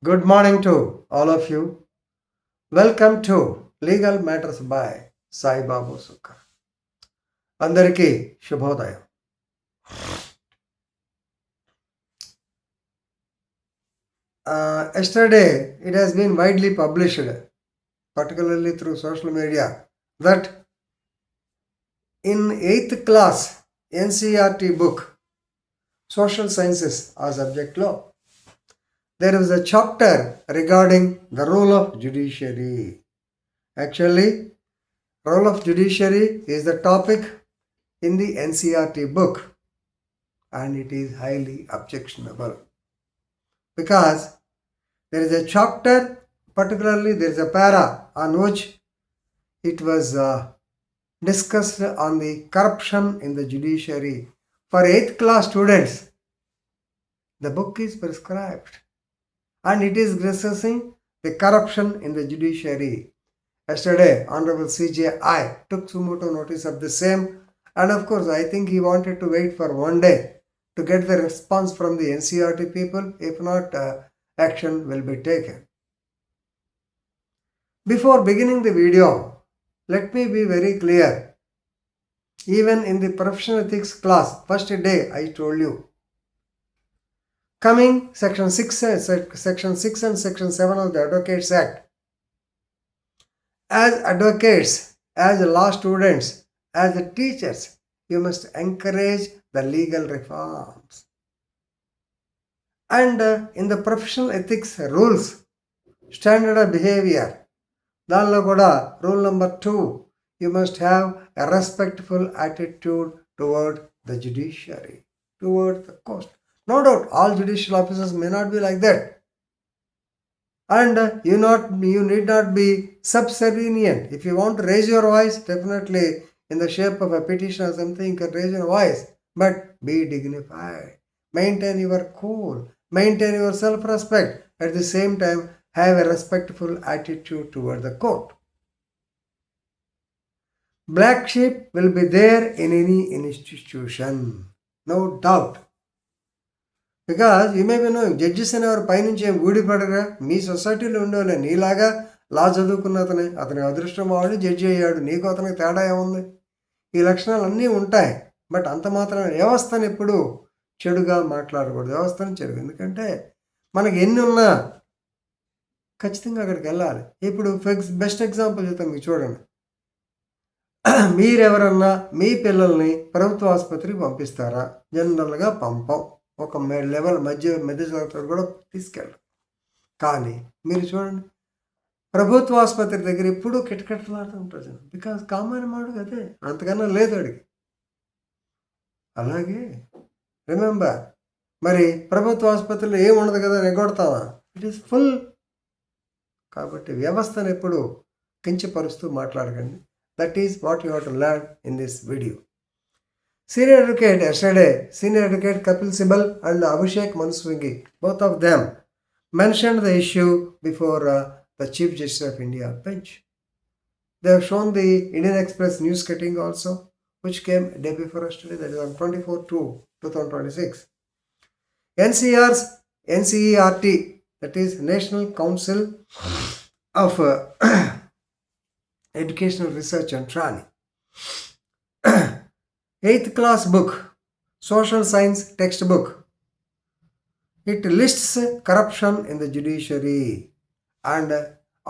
Good morning to all of you. Welcome to Legal Matters by Sai Babu Sukha. అందరికీ శుభోదయం. Yesterday, it has been widely published, particularly through social media, that in 8th class Ncert book, Social Sciences or Subject Law, there is a chapter regarding the role of judiciary. Actually, role of judiciary is the topic in the Ncert book, and it is highly objectionable because there is a chapter, particularly there is a para on which it was discussed on the corruption in the judiciary. For 8th class students, the book is prescribed and it is discussing the corruption in the judiciary. Yesterday, Honorable CJI took sumoto notice of the same, and of course I think he wanted to wait for one day to get the response from the Ncert people. If not, action will be taken. Before beginning the video, let me be very clear. Even in the professional ethics class, first day I told you, coming section 6 and section 7 of the Advocates Act, as advocates, as law students, as teachers, you must encourage the legal reforms. And in the professional ethics rules, standard of behavior, దానిలో కూడా rule number 2, you must have a respectful attitude toward the judiciary, toward the court. No doubt, all judicial officers may not be like that. And you need not be subservient. If you want to raise your voice, definitely in the shape of a petition or something, you can raise your voice. But be dignified. Maintain your cool. Maintain your self-respect. At the same time, have a respectful attitude toward the court. Black sheep will be there in any institution. No doubt. Because you may be no judges అనేవారు పైనుంచి ఏం ఊడిపడరా. మీ సొసైటీలో ఉండేవాళ్ళే నీలాగా లా చదువుకున్న అతని అదృష్టం వాడు judge అయ్యాడు. నీకు అతనికి తేడా ఏముంది? ఈ లక్షణాలు అన్నీ ఉంటాయి. బట్ అంత మాత్రం వ్యవస్థను ఎప్పుడు చెడుగా మాట్లాడకూడదు. వ్యవస్థను చెడు, ఎందుకంటే మనకి ఎన్ని ఉన్నా ఖచ్చితంగా అక్కడికి వెళ్ళాలి. ఇప్పుడు బెస్ట్ ఎగ్జాంపుల్ చెప్తాను మీకు, చూడండి. మీరెవరన్నా మీ పిల్లల్ని ప్రభుత్వ ఆసుపత్రికి పంపిస్తారా? జనరల్గా పంపం. ఒక లెవెల్ మధ్య తరగతి కూడా తీసుకెళ్ళరు. కానీ మీరు చూడండి, ప్రభుత్వ ఆసుపత్రి దగ్గర ఎప్పుడూ కిటకిటలాడుతూ ఉంటారు. బికాజ్ కామన్ మాడు అదే, అంతకన్నా లేదు అడిగి. అలాగే రిమెంబర్, మరి ప్రభుత్వ ఆసుపత్రిలో ఏముండదు కదా, ఎగ్గొడతావా? It is full. కాబట్టి వ్యవస్థను ఎప్పుడు కించపరుస్తూ మాట్లాడకండి. That is what you have to learn in this video. Senior advocate yesterday, Senior advocate Kapil Sibal and Abhishek Manuswingi, both of them mentioned the issue before the Chief Justice of India bench. They have shown the Indian Express news cutting also, which came a day before yesterday, that is on 24/2/2026. Ncert, that is National Council of Educational Research and Training, 8th class book, social science textbook, it lists corruption in the judiciary and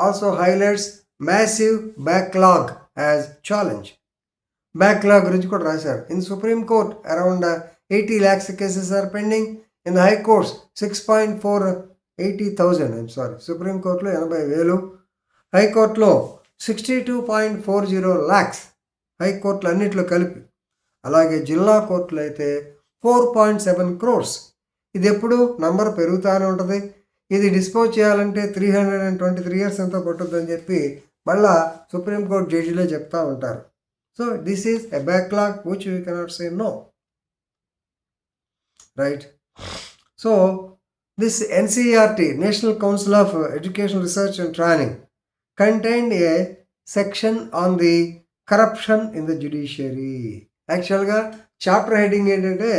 also highlights massive backlog as challenge. Backlog గురించి కూడా రాశారు. In Supreme Court, around 80 lakhs cases are pending. In the High Courts, 6,480,000. Supreme Court లో 80,000, High Court లో 62.40 lakhs. High Court లో అన్నిట్లో కలిపి. అలాగే జిల్లా కోర్టులో అయితే 4.7 crores. ఇది ఎప్పుడు నంబర్ పెరుగుతూనే ఉంటుంది. ఇది డిస్పోజ్ చేయాలంటే 323 years ఎంతో పట్టుద్దని చెప్పి మళ్ళా సుప్రీంకోర్టు జడ్జిలే చెప్తా ఉంటారు. So this is a backlog which you cannot say no, right? So this NCERT, National Council of Educational Research and Training, contained a section on the corruption in the judiciary. యాక్చువల్గా chapter heading ఏంటంటే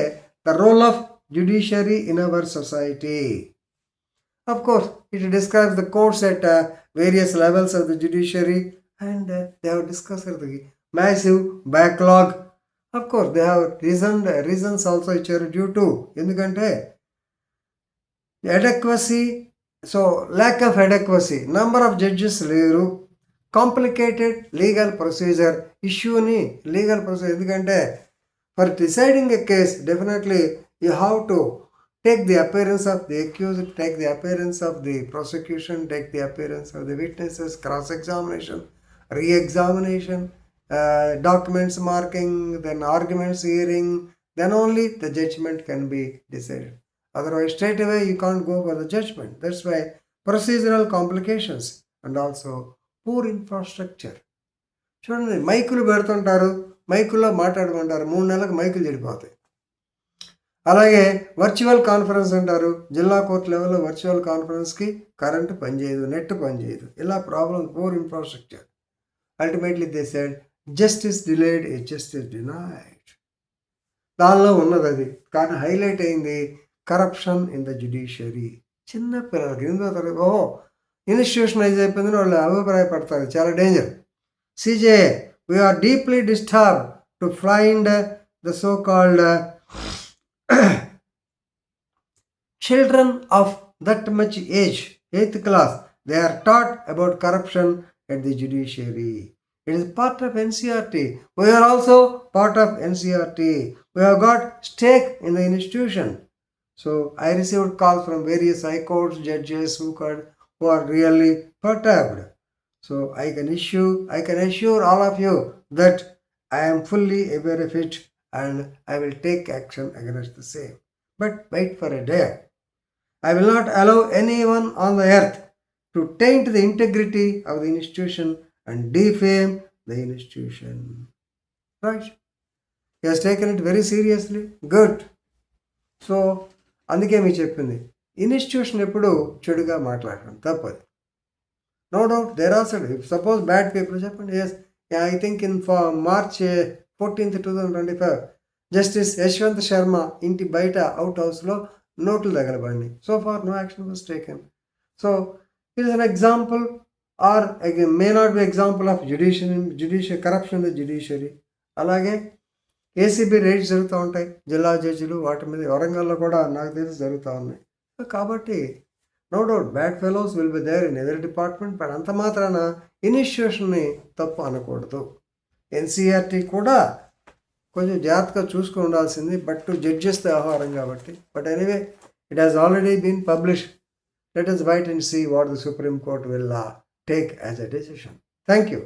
the role of judiciary in our society. Of course, it describes the courts at various levels of the judiciary, and they have discussed the massive backlog. Of course, they have reasons also ఇచ్చారు due to ఎందుకంటే adequacy, so lack of adequacy, number of judges లేరు, complicated legal procedure ఇష్యూని legal procedure ఎందుకంటే for deciding a case definitely you have to take the appearance of the accused, take the appearance of the prosecution, take the appearance of the witnesses, cross-examination, re-examination, documents marking, then arguments hearing, then only the judgment can be decided. Otherwise, straight away you can't go for the judgment. That's why procedural complications and also poor infrastructure. చూడండి, మైకులు పెడుతుంటారు, మైకుల్లో మాట్లాడమంటారు, 3 నెలలకు మైకులు చెడిపోతాయి. అలాగే virtual conference అంటారు, జిల్లా court లెవెల్లో virtual కాన్ఫరెన్స్కి current పనిచేయదు, నెట్ పనిచేయదు, ఇలా problem, poor infrastructure. Ultimately they said justice delayed A justice denied. దానిలో ఉన్నది అది, కానీ హైలైట్ అయింది కరప్షన్ ఇన్ ద జ్యుడిషియరీ. చిన్న పిల్లలకి 8వ తరగతి ఇన్స్టిట్యూషనలైజ్ అయిపోయిందని వాళ్ళు అభిప్రాయపడతారు, చాలా danger. CJ we are deeply disturb to find the so called children of that much age, 8th class, they are taught about corruption at the judiciary. It is part of Ncert. We are also part of Ncert. We have got stake in the institution. So I received calls from various high courts judges who are really perturbed. So I can assure all of you that I am fully aware of it and I will take action against the same. But wait for a day. I will not allow anyone on the earth to taint the integrity of the institution and defame the institution. Right? He has taken it very seriously. Good. So, అందుకే మీకు చెప్పింది, institution ఎప్పుడు చెడుగా మాట్లాడడం తప్పదు. No doubt there are side, if suppose bad people చెప్పండి, yes I think in March 14th, 2025 justice Yashwant Sharma ఇంటి బయట అవుట్ హౌస్లో నోట్లు తగలబడినాయి. So far no action was taken. So it is an example or may not be example of judiciary corruption in the judiciary. అలాగే ACB raids జరుగుతూ ఉంటాయి, జిల్లా జడ్జిలు వాటి మీద, వరంగల్లో కూడా నాకు తెలిసి జరుగుతూ ఉన్నాయి. కాబట్టి no doubt bad fellows will be there in every department, but అంత మాత్రాన ఇన్స్టిట్యూషన్ని తప్పు అనకూడదు. ఎన్సీఆర్టీ కూడా కొంచెం జాగ్రత్తగా చూసుకుని ఉండాల్సింది, బట్ టు జడ్జెస్ వ్యవహారం కాబట్టి. But anyway, it has already been published. Let us wait and see what the Supreme Court will take as a decision. Thank you.